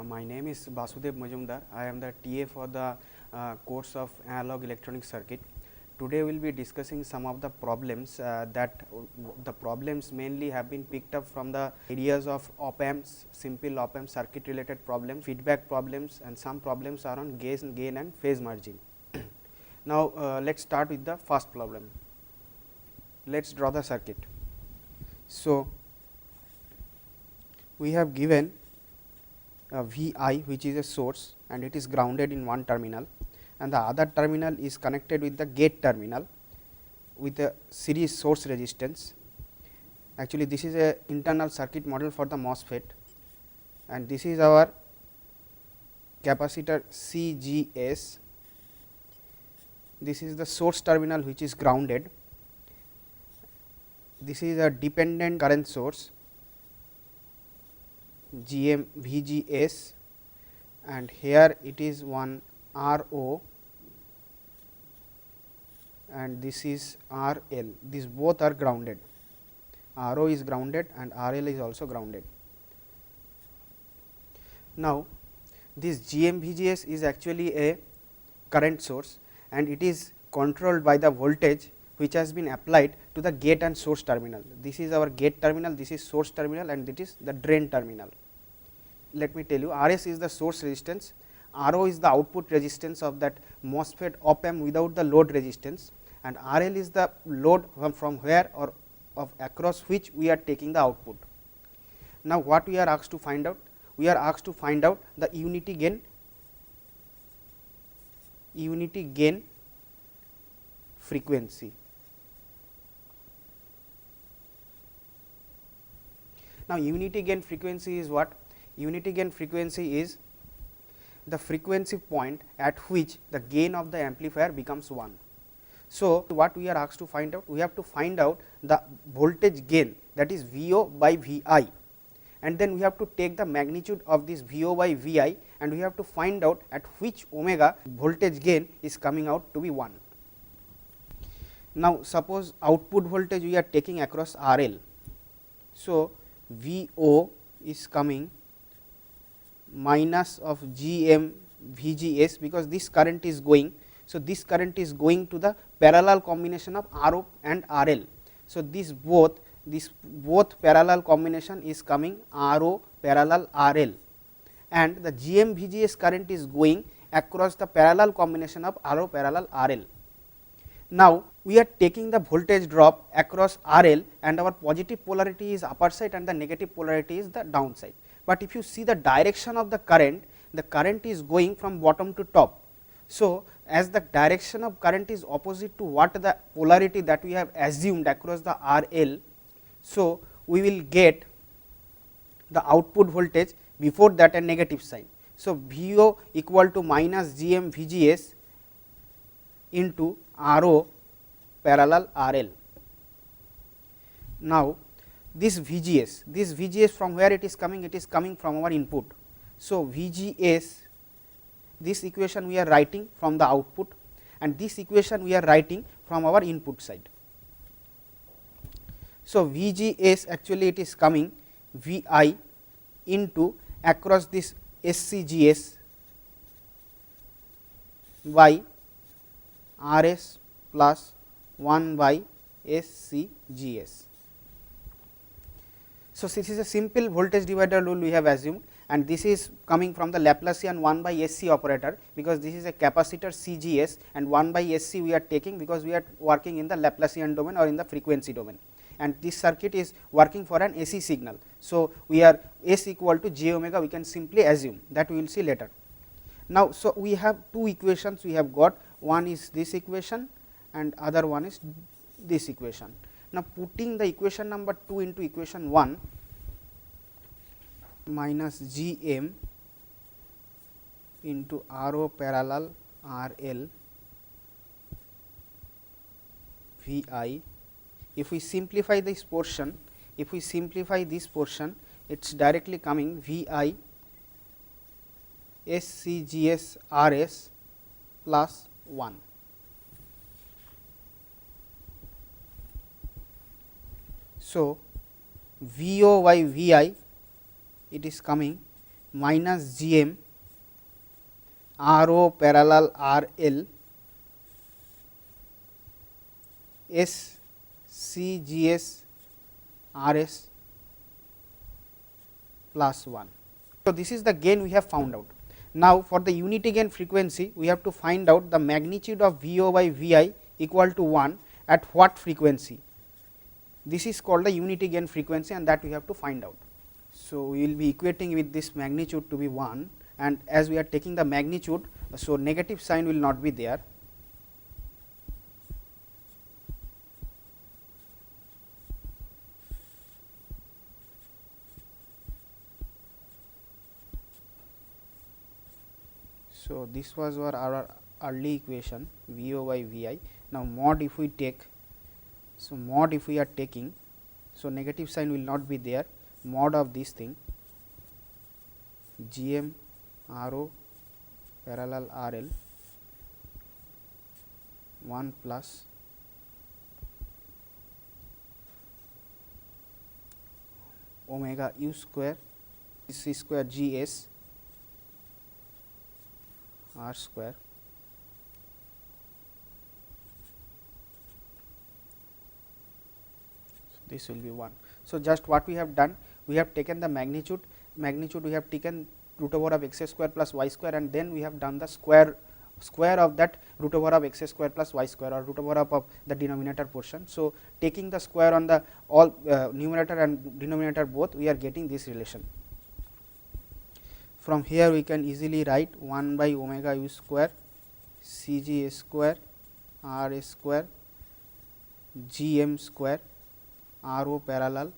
My name is Basudev Majumdar. I am the TA for the course of Analog Electronic Circuit. Today we will be discussing some of the problems the problems mainly have been picked up from the areas of op amps, simple op amp circuit related problems, feedback problems, and some problems are on gain and phase margin. Now, let us start with the first problem. Let us draw the circuit. So, we have given a Vi which is a source and it is grounded in one terminal, and the other terminal is connected with the gate terminal with a series source resistance. Actually, this is a internal circuit model for the Mosfet, and this is our capacitor CGS. This is the source terminal which is grounded. This is a dependent current source VGS, and here it is one RO and this is RL. These both are grounded. RO is grounded and RL is also grounded. Now, this GMVGS is actually a current source and it is controlled by the voltage which has been applied to the gate and source terminal. This is our gate terminal, this is source terminal, and this is the drain terminal. Let me tell you, RS is the source resistance, RO is the output resistance of that Mosfet op amp without the load resistance, and RL is the load from where or of across which we are taking the output. Now, what we are asked to find out? We are asked to find out the unity gain frequency. Now, unity gain frequency is what? Unity gain frequency is the frequency point at which the gain of the amplifier becomes 1. So, what we are asked to find out? We have to find out the voltage gain, that is VO by VI, and then we have to take the magnitude of this VO by VI, and we have to find out at which omega voltage gain is coming out to be 1. Now, suppose output voltage we are taking across RL. So, VO is coming minus of GM VGS, because this current is going. So, this current is going to the parallel combination of RO and RL. So, this both parallel combination is coming RO parallel RL, and the GM VGS current is going across the parallel combination of RO parallel RL. Now, we are taking the voltage drop across RL, and our positive polarity is upper side and the negative polarity is the downside. But if you see the direction of the current is going from bottom to top. So, as the direction of current is opposite to what the polarity that we have assumed across the RL, so we will get the output voltage before that a negative sign. So, VO equal to minus GM VGS into RO parallel RL. Now, this VGS from where it is coming? It is coming from our input. So, VGS, this equation we are writing from the output, and this equation we are writing from our input side. So, VGS actually it is coming VI into across this SCGS by RS plus 1 by SCGS. So, this is a simple voltage divider rule we have assumed, and this is coming from the Laplacian 1 by SC operator, because this is a capacitor CGS and 1 by SC we are taking because we are working in the Laplacian domain or in the frequency domain, and this circuit is working for an AC signal. So, we are S equal to j omega, we can simply assume that, we will see later. Now, so we have two equations we have got, one is this equation and other one is this equation. Now, putting the equation number 2 into equation 1, minus GM into RO parallel RL VI. If we simplify this portion, it is directly coming VI SCGS RS plus 1. So, VO by VI, it is coming minus Gm Ro parallel RL S CGS RS plus 1. So, this is the gain we have found out. Now, for the unity gain frequency, we have to find out the magnitude of VO by Vi equal to 1 at what frequency. This is called the unity gain frequency, and that we have to find out. So, we will be equating with this magnitude to be 1, and as we are taking the magnitude, so negative sign will not be there. So, this was our early equation VO by Vi. Now, mod if we take, so mod if we are taking, so negative sign will not be there, mod of this thing Gm Ro parallel RL 1 plus omega u square C square Gs R square this will be 1. So, just what we have done, we have taken the magnitude we have taken root over of x square plus y square, and then we have done the square of that root over of x square plus y square, or root over of the denominator portion. So, taking the square on the all numerator and denominator both, we are getting this relation. From here we can easily write 1 by omega u square Cg square R square Gm square Ro parallel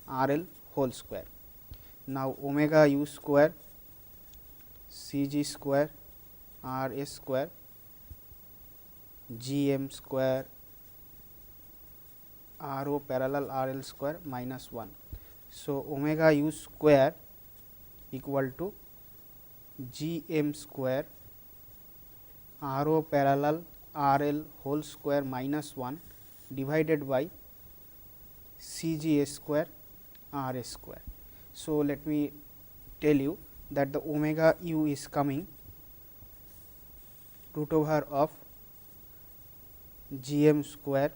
RL whole square. Now, omega u square Cg square R square Gm square Ro parallel RL square minus 1. So, omega u square equal to Gm square Ro parallel RL whole square minus 1 divided by Cg square R square. So, let me tell you that the omega u is coming root over of Gm square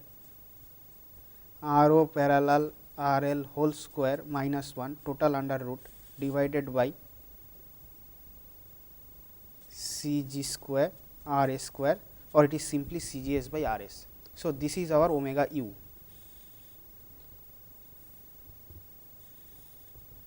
Ro parallel RL whole square minus 1 total under root divided by Cg square R square, or it is simply Cgs by Rs. So, this is our omega u.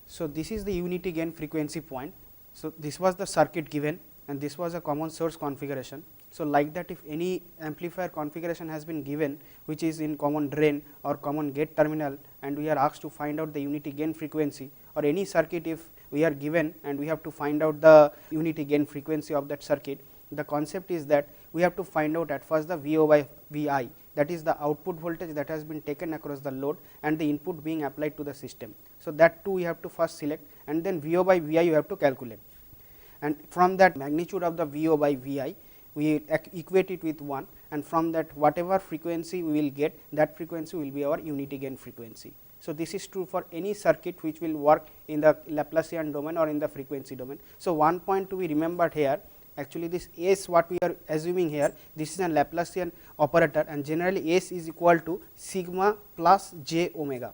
So, this is the unity gain frequency point. So, this was the circuit given, and this was a common source configuration. So, like that, if any amplifier configuration has been given which is in common drain or common gate terminal, and we are asked to find out the unity gain frequency, or any circuit if we are given and we have to find out the unity gain frequency of that circuit, the concept is that we have to find out at first the VO by Vi, that is the output voltage that has been taken across the load and the input being applied to the system. So, that too we have to first select, and then VO by Vi you have to calculate, and from that magnitude of the VO by Vi we equate it with 1, and from that whatever frequency we will get, that frequency will be our unity gain frequency. So, this is true for any circuit which will work in the Laplacian domain or in the frequency domain. So, one point to be remembered here, actually this S what we are assuming here, this is a Laplacian operator, and generally S is equal to sigma plus j omega.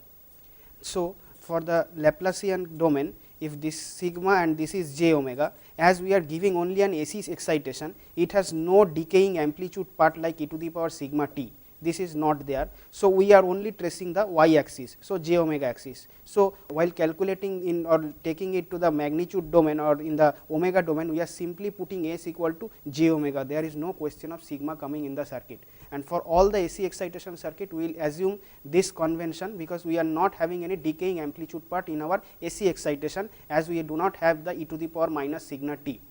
So, for the Laplacian domain, if this sigma and this is j omega, as we are giving only an AC excitation, it has no decaying amplitude part like e to the power sigma t. This is not there. So, we are only tracing the y axis, so j omega axis. So, while calculating in or taking it to the magnitude domain or in the omega domain, we are simply putting S equal to j omega. There is no question of sigma coming in the circuit, and for all the AC excitation circuit we will assume this convention, because we are not having any decaying amplitude part in our AC excitation, as we do not have the e to the power minus sigma t.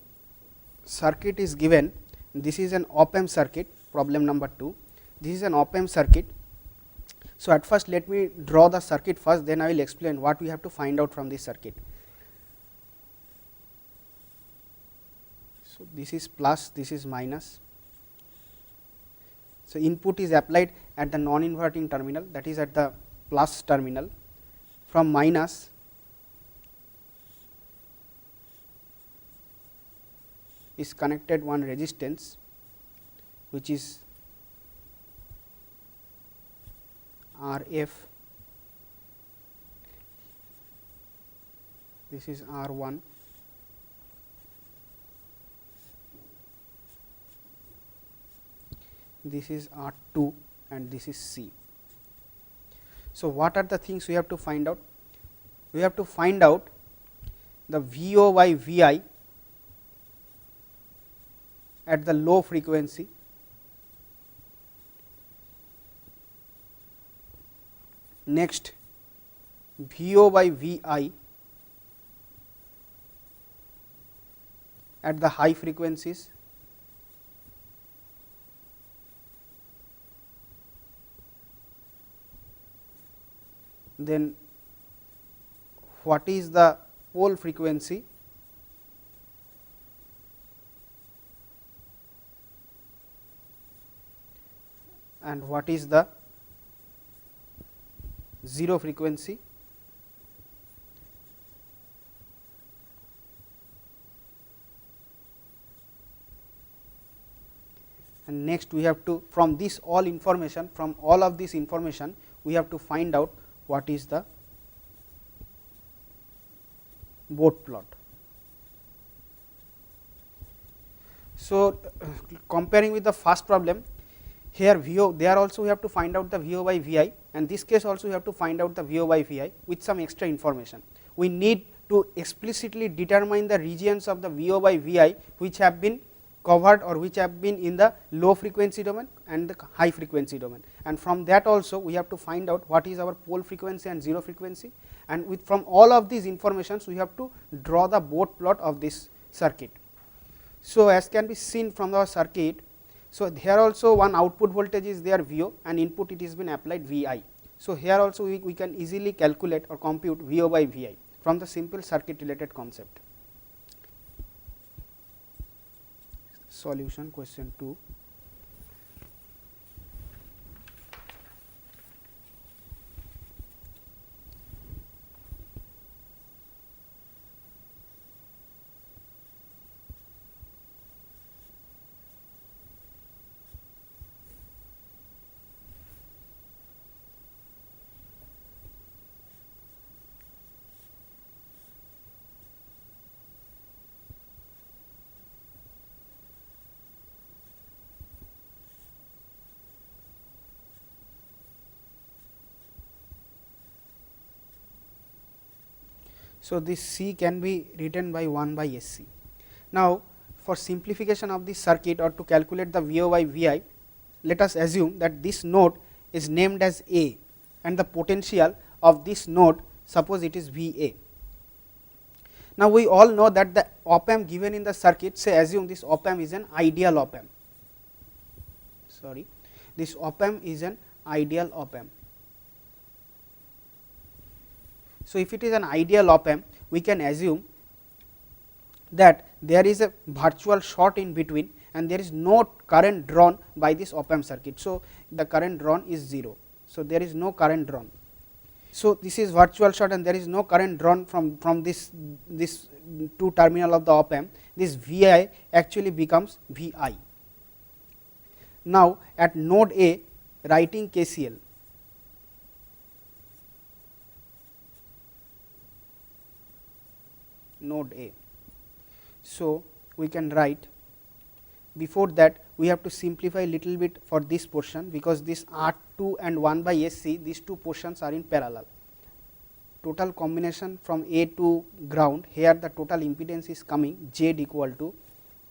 Circuit is given, this is an op amp circuit, problem number 2. This is an op amp circuit. So, at first let me draw the circuit first, then I will explain what we have to find out from this circuit. So, this is plus, this is minus. So, input is applied at the non inverting terminal, that is at the plus terminal. From minus is connected one resistance which is Rf, this is R1, this is R2 and this is C. So, what are the things we have to find out? We have to find out the VO by Vi at the low frequency, next VO by Vi at the high frequencies, then what is the pole frequency and what is the zero frequency, and next we have to, from this all information, from all of this information we have to find out what is the Bode plot. So, comparing with the first problem, here VO, there also we have to find out the VO by Vi, and this case also we have to find out the VO by Vi with some extra information. We need to explicitly determine the regions of the VO by Vi which have been covered or which have been in the low frequency domain and the high frequency domain, and from that also we have to find out what is our pole frequency and zero frequency, and with from all of these informations we have to draw the Bode plot of this circuit. So, as can be seen from our circuit, so here also one output voltage is there VO and input it has been applied Vi. So, here also we can easily calculate or compute VO by Vi from the simple circuit related concept. Solution, question 2. So, this C can be written by 1 by SC. Now, for simplification of this circuit or to calculate the VO by Vi, let us assume that this node is named as A and the potential of this node, suppose it is Va. Now, we all know that the op amp given in the circuit, say assume this op amp is an ideal op amp, this op amp is an ideal op amp. So, if it is an ideal op amp, we can assume that there is a virtual short in between and there is no current drawn by this op amp circuit. So, the current drawn is 0. So, there is no current drawn. So, this is virtual short and there is no current drawn from this two terminal of the op amp. This Vi actually becomes Vi. Now, at node A, writing KCL, node A. So, we can write, before that we have to simplify little bit for this portion, because this R2 and 1 by SC, these two portions are in parallel. Total combination from A to ground, here the total impedance is coming Z equal to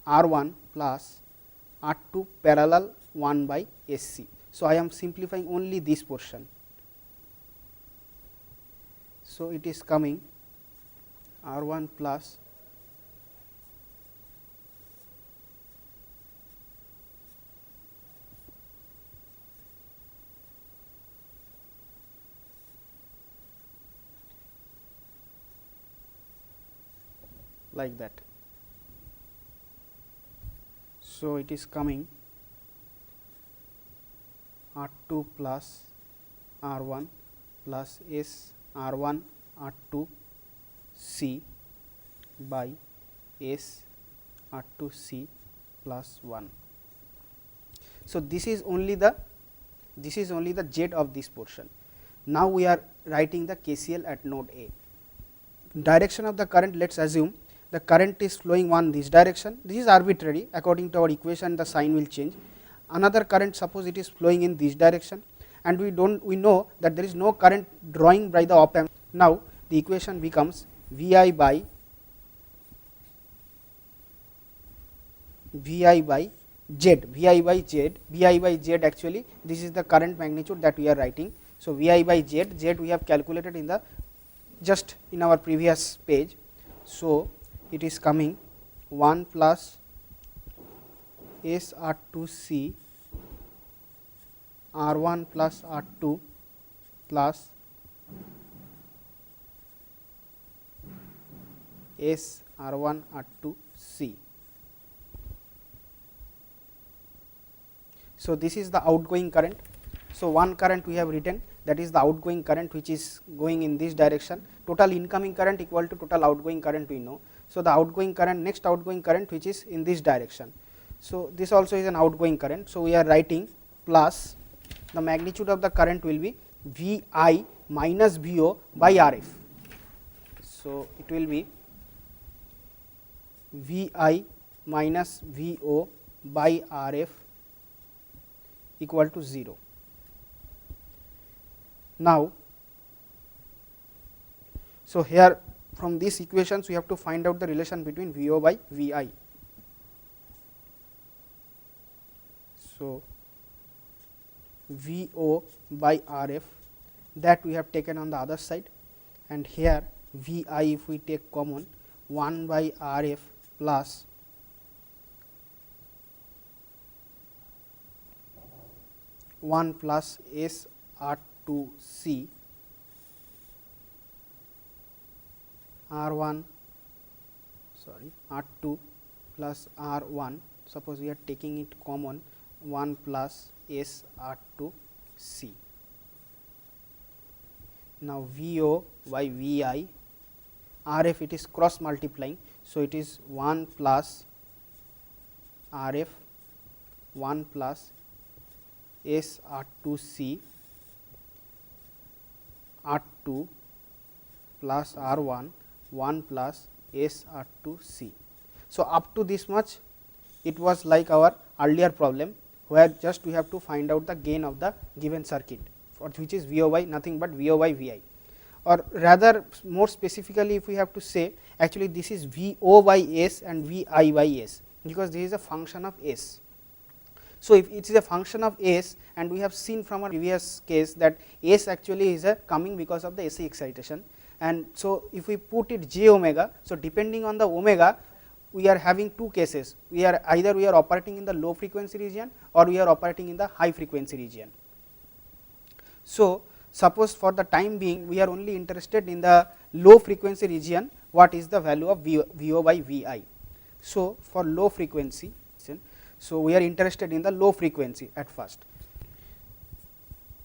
R1 plus R2 parallel 1 by SC. So, I am simplifying only this portion. So, it is coming R1 plus like that. So, it is coming R2 plus R1 plus S R1 R2 C by S R2C plus 1. So, this is only the Z of this portion. Now, we are writing the KCL at node A. Direction of the current, let us assume the current is flowing on this direction. This is arbitrary, according to our equation the sign will change. Another current, suppose it is flowing in this direction, and we know that there is no current drawing by the op amp. Now, the equation becomes Vi by Z, Vi by Z actually this is the current magnitude that we are writing. So, Vi by Z, Z we have calculated in the just in our previous page. So, it is coming 1 plus SR2C R1 plus R2 plus SR1 R2C. So, this is the outgoing current. So, one current we have written, that is the outgoing current which is going in this direction. Total incoming current equal to total outgoing current we know. So, the outgoing current, next outgoing current which is in this direction. So, this also is an outgoing current. So, we are writing plus the magnitude of the current will be Vi minus Vo by Rf. So, it will be Vi minus Vo by Rf equal to 0. Now, so here from these equations we have to find out the relation between Vo by Vi. So, Vo by Rf, that we have taken on the other side, and here Vi if we take common 1 by Rf plus one plus SR2C R1 R2 plus R1, suppose we are taking it common 1 plus SR2C. Now, Vo by Vi, Rf it is cross multiplying. So, it is 1 plus Rf 1 plus SR2C R2 plus R1 1 plus SR2C. So, up to this much it was like our earlier problem, where just we have to find out the gain of the given circuit, for which is Vo by nothing but Vo by Vi, or rather more specifically if we have to say, actually this is Vo by S and Vi by S, because this is a function of S. So, if it is a function of S, and we have seen from our previous case that S actually is a coming because of the AC excitation, and so if we put it j omega, so depending on the omega we are having two cases, we are either we are operating in the low frequency region or we are operating in the high frequency region. So, suppose for the time being we are only interested in the low frequency region, what is the value of Vo by Vi. So, for low frequency, so we are interested in the low frequency at first.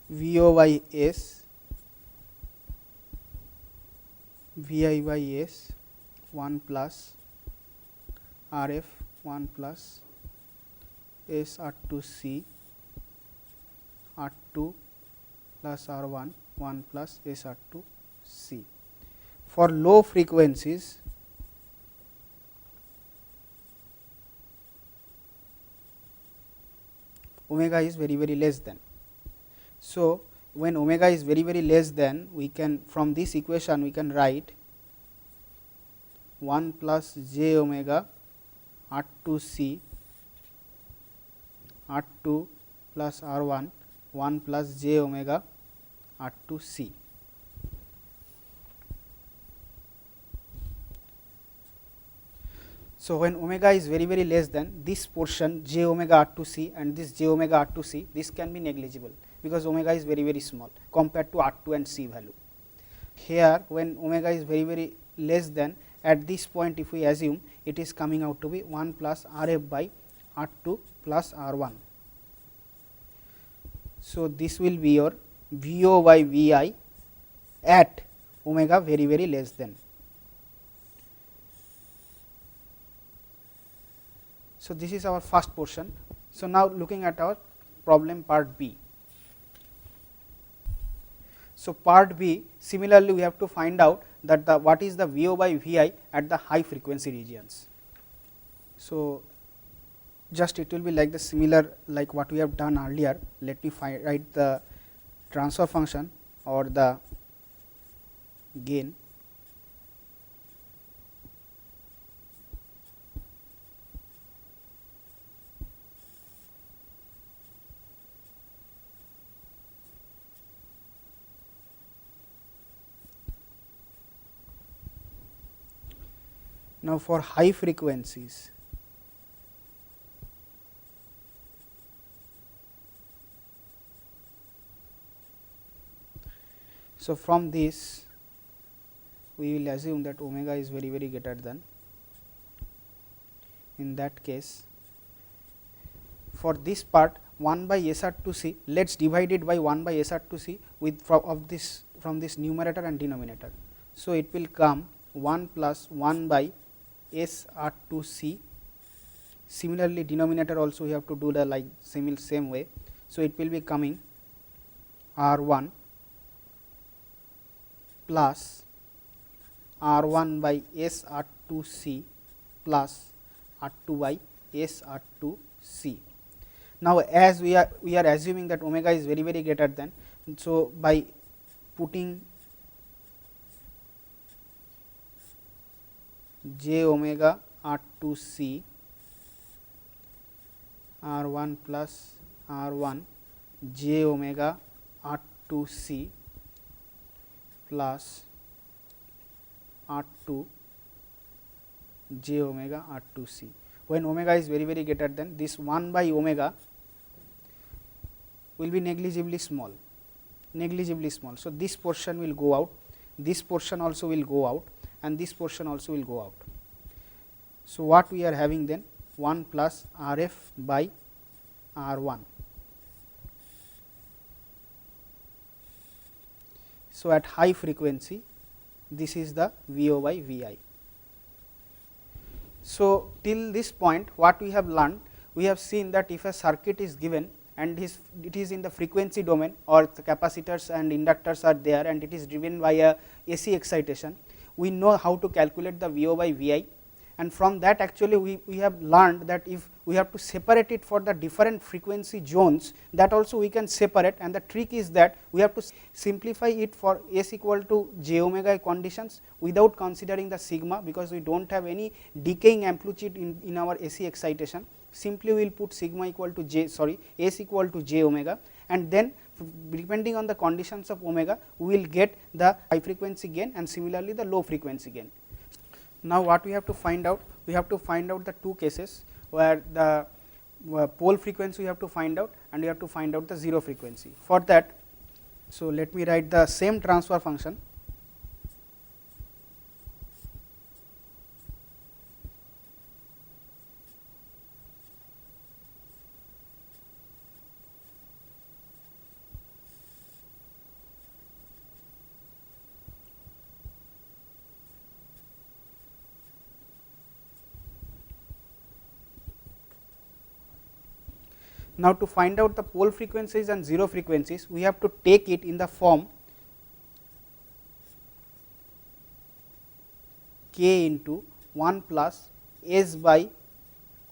Vo by S, Vi by S 1 plus Rf 1 plus SR2C R2 plus R1 1 plus SR2C. For low frequencies, omega is very less than. So, when omega is very less than, we can from this equation we can write 1 plus j omega R2C R2 plus R1 1 plus j omega R2C. So, when omega is very less than, this portion j omega R2C and this j omega R2C, this can be negligible, because omega is very small compared to R2 and C value. Here when omega is very less than, at this point if we assume it is coming out to be 1 plus Rf by R2 plus R1. So, this will be your Vo by Vi at omega very less than. So, this is our first portion. So, now looking at our problem part B. So, part B, similarly we have to find out that the what is the VO by VI at the high frequency regions. So, just it will be like the similar like what we have done earlier. Let me write the transfer function or the gain. Now, for high frequencies, so from this we will assume that omega is very greater than. In that case, for this part 1 by SR2C, let us divide it by 1 by SR2C with from this numerator and denominator. So, it will come 1 plus 1 by SR2C. Similarly, denominator also we have to do the like same way. So, it will be coming R1 plus R1 by SR2C plus R2 by SR2C. Now, as we are assuming that omega is very greater than, so by putting j omega R2C R1 plus R1 j omega R2C plus R2 j omega R2C. When omega is very greater than, this 1 by omega will be negligibly small. So, this portion will go out, this portion also will go out, and this portion also will go out. So, what we are having then 1 plus Rf by R1. So, at high frequency this is the VO by VI. So, till this point what we have learned, we have seen that if a circuit is given and it is in the frequency domain or the capacitors and inductors are there and it is driven by a AC excitation, we know how to calculate the VO by VI, and from that actually we have learned that if we have to separate it for the different frequency zones, that also we can separate, and the trick is that we have to simplify it for S equal to j omega conditions without considering the sigma, because we do not have any decaying amplitude in our AC excitation. Simply we will put sigma equal to S equal to j omega, and then depending on the conditions of omega we will get the high frequency gain and similarly the low frequency gain. Now, what we have to find out? We have to find out the two cases where the pole frequency we have to find out and we have to find out the zero frequency. For that, so let me write the same transfer function. Now, to find out the pole frequencies and zero frequencies, we have to take it in the form k into 1 plus s by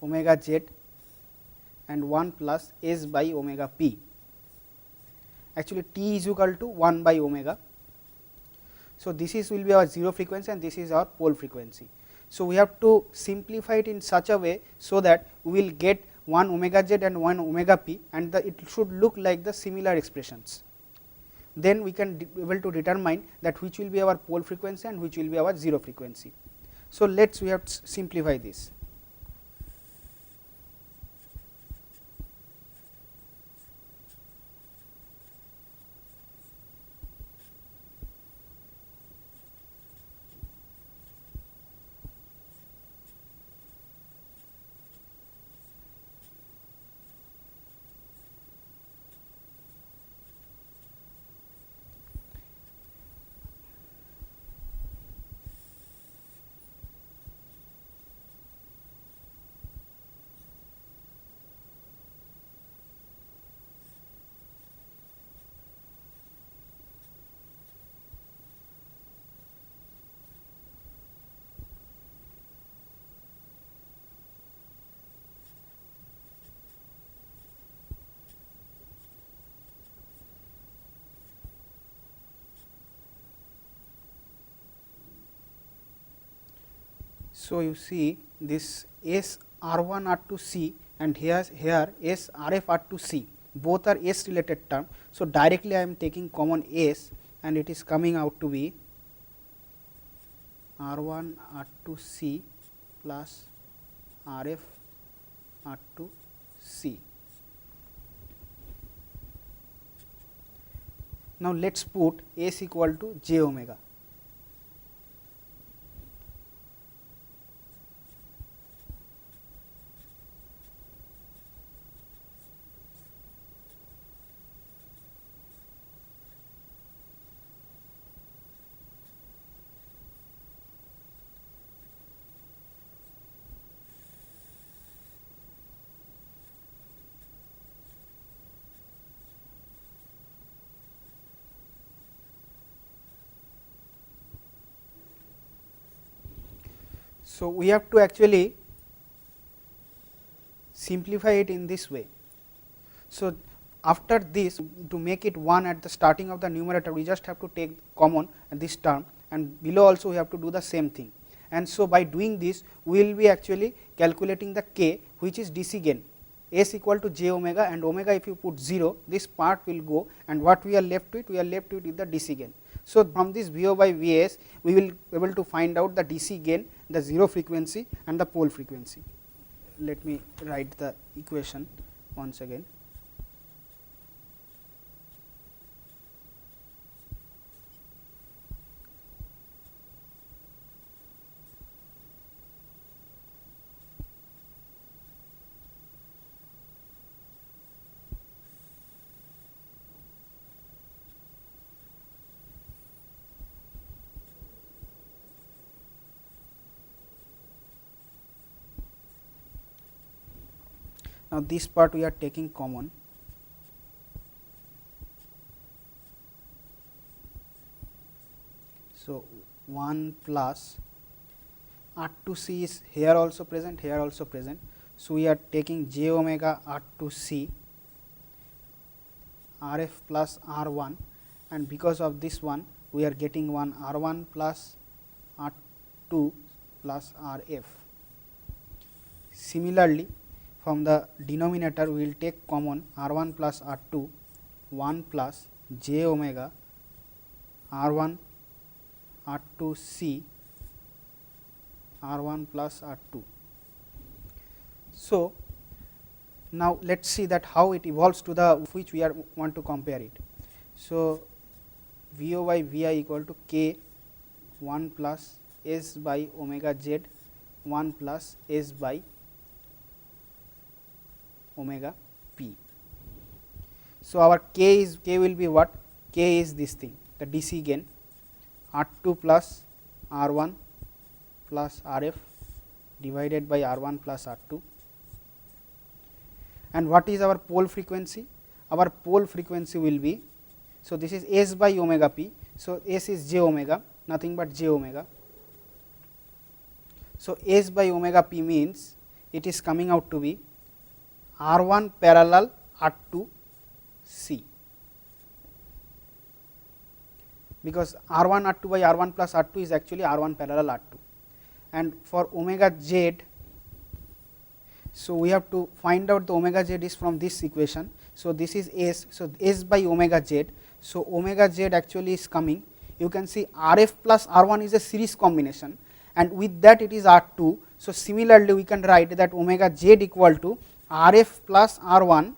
omega z and 1 plus s by omega p. Actually, t is equal to 1 by omega. So, this will be our zero frequency and this is our pole frequency. So, we have to simplify it in such a way so that we will get 1 omega z and 1 omega p, and it should look like the similar expressions. Then we can able to determine that which will be our pole frequency and which will be our zero frequency. So, we have to simplify this. So, you see this S R1 R2 C and here S RF R2 C, both are S related term. So, directly I am taking common S and it is coming out to be R1 R2 C plus RF R2 C. Now, let us put S equal to j omega. So, we have to actually simplify it in this way. So, after this, to make it 1 at the starting of the numerator, we just have to take common this term, and below also we have to do the same thing. And so, by doing this, we will be actually calculating the k, which is DC gain, S equal to j omega, and omega if you put 0, this part will go, and what we are left with? We are left with the DC gain. So, from this VO by Vs, we will be able to find out the DC gain, the 0 frequency and the pole frequency. Let me write the equation once again. Now, this part we are taking common. So, 1 plus R2C is here also present, here also present. So, we are taking j omega R2C RF plus R1, and because of this one we are getting one R1 plus R2 plus RF. Similarly, from the denominator we will take common R1 plus R2, 1 plus j omega R1 R2 C R1 plus R2. So, now let us see that how it evolves to the which we are want to compare it. So, VO by Vi equal to k 1 plus S by omega z 1 plus S by omega p. So, our k will be what? K is this thing, the DC gain, R2 plus R1 plus RF divided by R1 plus R2. And what is our pole frequency? Our pole frequency will be, so this is S by omega p. So, S is j omega, nothing but j omega. So, S by omega p means it is coming out to be R1 parallel R2 C, because R1 R2 by R1 plus R2 is actually R1 parallel R2. And for omega z, so we have to find out the omega z is from this equation. So, this is S, so S by omega z. So, omega z actually is coming, you can see RF plus R1 is a series combination, and with that it is R2. So, similarly we can write that omega z equal to RF plus R1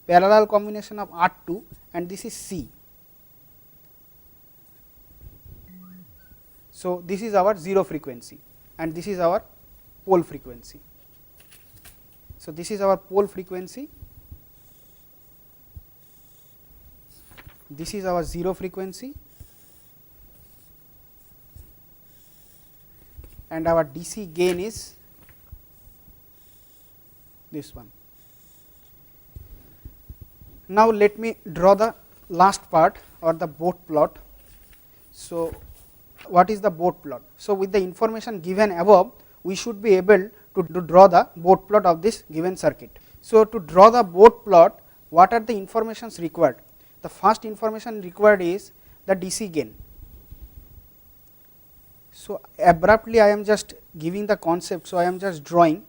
parallel combination of R2, and this is C. So, this is our 0 frequency and this is our pole frequency. So, this is our pole frequency, this is our 0 frequency, and our DC gain is this one. Now, let me draw the last part or the Bode plot. So, what is the Bode plot? So, with the information given above, we should be able to draw the Bode plot of this given circuit. So, to draw the Bode plot, what are the informations required? The first information required is the DC gain. So, abruptly I am just giving the concept. So, I am just drawing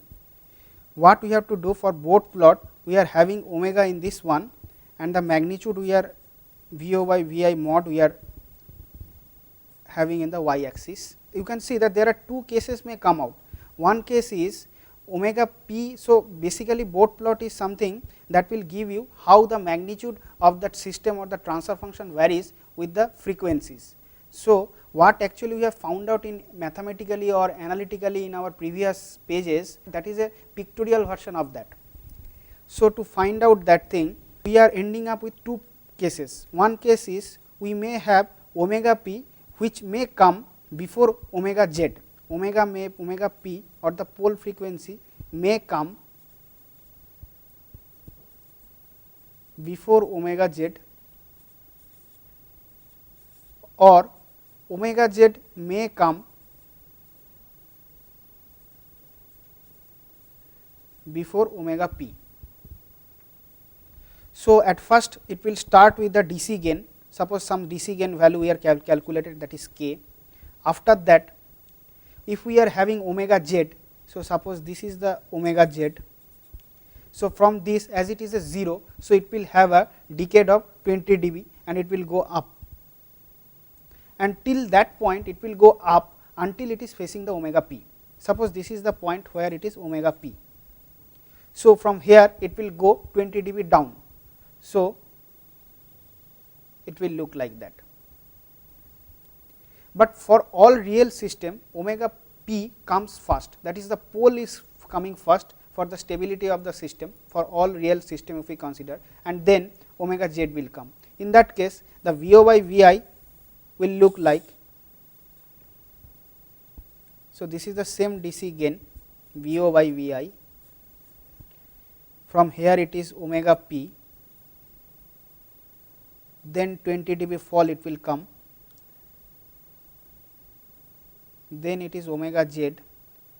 what we have to do for Bode plot. We are having omega in this one and the magnitude we are VO by Vi mod we are having in the y axis. You can see that there are two cases may come out. One case is omega p. So, basically Bode plot is something that will give you how the magnitude of that system or the transfer function varies with the frequencies. So, what actually we have found out in mathematically or analytically in our previous pages, that is a pictorial version of that. So, to find out that thing, we are ending up with two cases. One case is we may have omega p which may come before omega z, omega p or the pole frequency may come before omega z, or omega z may come before omega p. So, at first it will start with the DC gain. Suppose some DC gain value we are calculated, that is k. After that, if we are having omega z, so suppose this is the omega z. So, from this, as it is a 0, so it will have a decay of 20 dB and it will go up, and till that point it will go up until it is facing the omega p. Suppose this is the point where it is omega p. So, from here it will go 20 dB down. So, it will look like that. But for all real system, omega p comes first, that is the pole is coming first for the stability of the system for all real system if we consider, and then omega z will come. In that case, the VO by Vi will look like, so this is the same DC gain VO by Vi, from here it is omega p, then 20 dB fall it will come, then it is omega z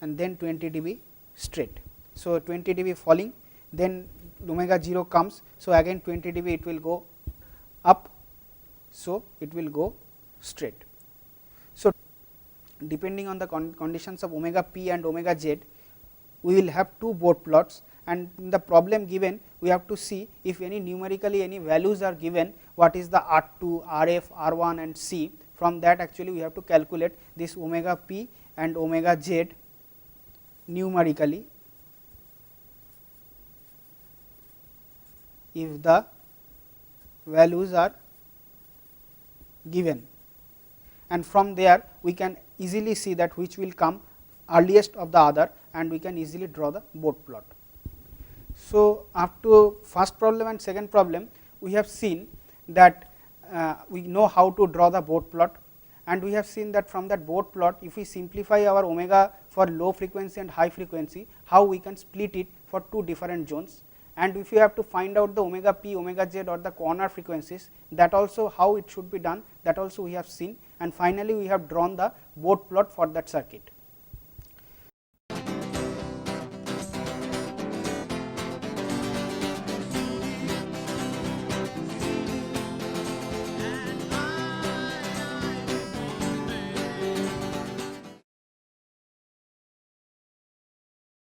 and then 20 dB straight. So, 20 dB falling, then omega 0 comes. So, again 20 dB it will go up. So, it will go straight. So, depending on the conditions of omega p and omega z, we will have two Bode plots, and in the problem given we have to see if any numerically any values are given, what is the R2, RF, R1 and C. From that actually we have to calculate this omega p and omega z numerically if the values are given, and from there we can easily see that which will come earliest of the other, and we can easily draw the Bode plot. So, up to first problem and second problem we have seen that we know how to draw the Bode plot, and we have seen that from that Bode plot, if we simplify our omega for low frequency and high frequency, how we can split it for two different zones, and if you have to find out the omega p, omega z or the corner frequencies, that also how it should be done, that also we have seen, and finally we have drawn the Bode plot for that circuit.